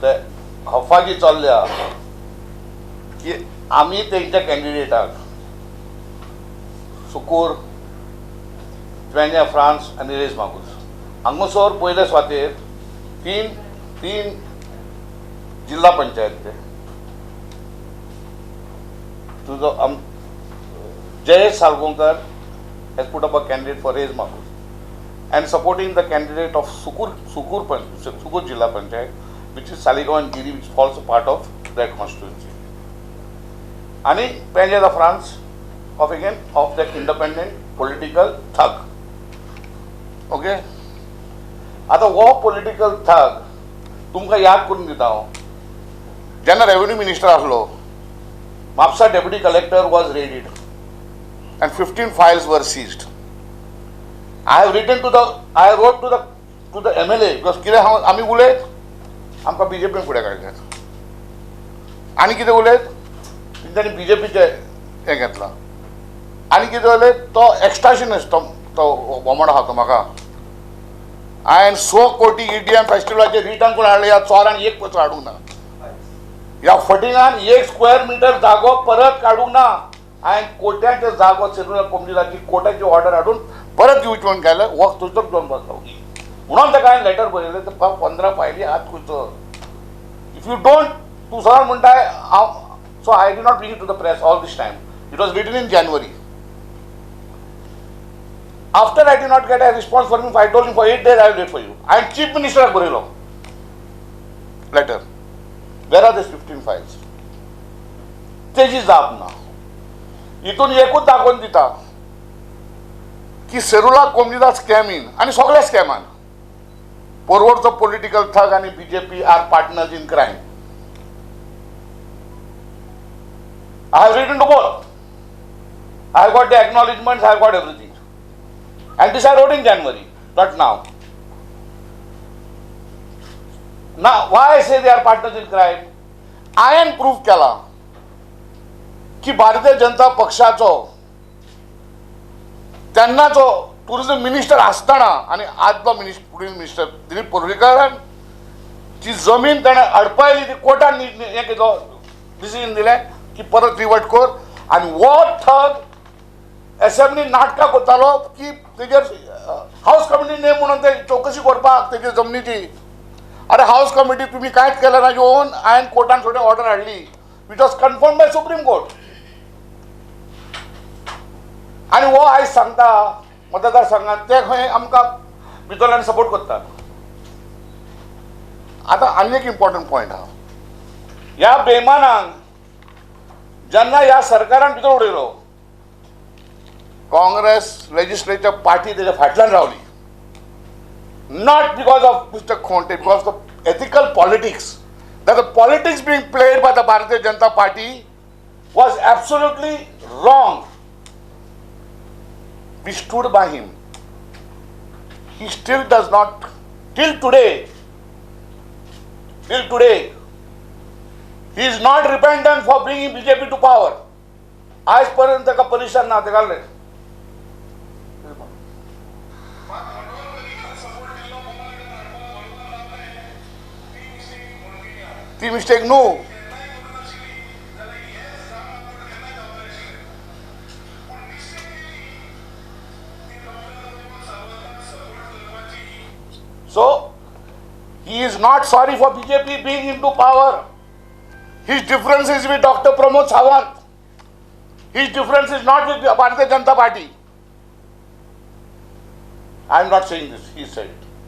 ते हफागी चल्ल्या की आम्ही त्यांच्या कॅन्डिडेटाक सुकूर, ट्वेन्या फ्रांस आणि रेज मागूस हांगासर पयले स्वातेर तीन जिल्हा पंचायत ते तुझो Jayesh Salgaonkar has put up a candidate for Rez Magus and supporting the candidate of Sukur Jilla Panchayat, which is Saligaon and Giri, which falls a part of that constituency. Ani Penja the France of the independent political thug. Okay? आता वो political thug तुमका याद करून दिता हांव जेन्ना revenue minister आसलो Mapusa deputy collector was raided and 15 files were seized. I wrote to the MLA because कितें आमी उलयत आमकां बीजेपीन फुडें काडल्यात आनी कितें उलयत तेंच्यांनी बीजेपीचे हें घेतलां आनी कितें उलयत तो एक्स्ट्राशनिस्ट तो बोमाडो आहा तो म्हाका हांवें 100 कोटी EDM फेस्टिवलाचे रिटर्न कोण हाडले ह्या चोरान एक पत्र हाडूंक ना ह्या फटिंगान 1 स्क्वेअर मिटर जागो परत काडूंक ना हांवें कोट्याचे जागो सेल्युलर कंपनीची कोट्याची ऑर्डर हाडून परत दिवचे म्हणून केलें वक्त तुजो घेवन बसलो म्हणून ताका हांवें लेटर बरयलें ते 15 फायली हात खंयचो इफ यू डोंट तूं सर म्हणटाय हांव so I did not bring to the press all this time it was written in January after I did not get a response from him, I told him for 8 days I will wait for you. I am chief minister बरयलो letter. Where are these 15 files? तेजी जाप ना हितून एकूच दाखोवन दिता की सेरुला कोमनिदा स्कॅमीन आनी सगळ्या स्कॅमान फॉरवर्डचो पॉलिटिकल थग आनी BJP are partners in crime. I have written to both. I have got the acknowledgements, I have got everything. And this I wrote in January, not now. Now, why I say they are partners in crime? हांवें proof केला की भारतीय जनता पक्षाचो तेन्नाचो tourism minister आसतना आनी आदलो tourism minister Dilip पर्रीकारान जी जमीन ताणें अडपायली ती कोर्टान हें केलो डिसिजन दिलें की परत रिवर्ट कर आनी वो थग असेंब्ली नाटकां करतालो की तेजेर हाऊस कमिटी नेम म्हणून ते चौकशी करपाक तेजे जमनीची अरे हाऊस कमिटी तुम्ही कांयच केलें ना येवन हांवें कोर्टान थोडी ऑर्डर हाडली which was confirm by supreme court आनी वो आयज सांगता मतदारसंघात ते खंय आमकां भितरल्यान सपोर्ट करतात. आतां आनी एक इम्पॉर्टंट पॉयंट आहा ह्या बेमानांक जेन्ना ह्या सरकारान भितर उडयलो काँग्रेस लेजिस्लेचर पार्टी तेच्या फाटल्यान रावली not because of Mr. Khonte, because of the ethical politics. That the politics being played by the Bharatiya Janata Party was absolutely wrong. We stood by him. He still does not, till today, he is not repentant for bringing BJP to power. आजपर्यंत ताका परिश्रम ना ताका ती mistake न्हू so he is not sorry for BJP being into power. His difference is with Dr. Pramod Sawant. His difference is not with Bharatiya Janata Party. I am not saying this, he said it.